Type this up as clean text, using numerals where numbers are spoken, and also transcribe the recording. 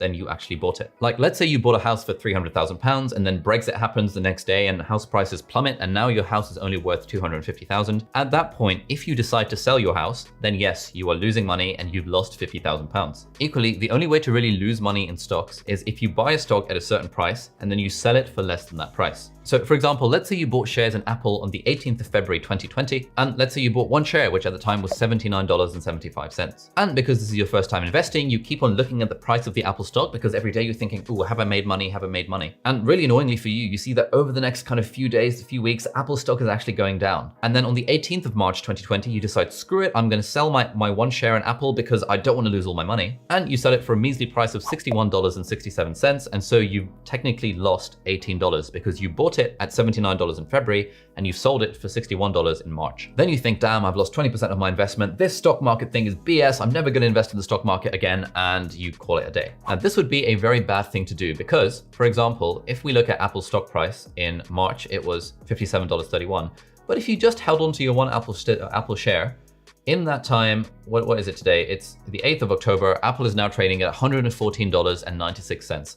then you actually bought it. Like, let's say you bought a house for £300,000 and then Brexit happens the next day and house prices plummet and now your house is only worth £250,000. At that point, if you decide to sell your house, then yes, you are losing money and you've lost £50,000. Equally, the only way to really lose money in stocks is if you buy a stock at a certain price and then you sell it for less than that price. So for example, let's say you bought shares in Apple on the 18th of February 2020, and let's say you bought one share, which at the time was $79.75. And because this is your first time investing, you keep on looking at the price of the Apple stock because every day you're thinking, ooh, have I made money? Have I made money? And really annoyingly for you, you see that over the next kind of few days, a few weeks, Apple stock is actually going down. And then on the 18th of March 2020, you decide, screw it, I'm going to sell my one share in Apple because I don't want to lose all my money. And you sell it for a measly price of $61.67. And so you technically lost $18 because you bought it at $79 in February and you sold it for $61 in March. Then you think, damn, I've lost 20% of my investment. This stock market thing is BS. I'm never going to invest in the stock market again. And you call it a day. And this would be a very bad thing to do because, for example, if we look at Apple's stock price in March, it was $57.31. But if you just held on to your one Apple share, in that time, what is it today? It's the 8th of October. Apple is now trading at $114.96.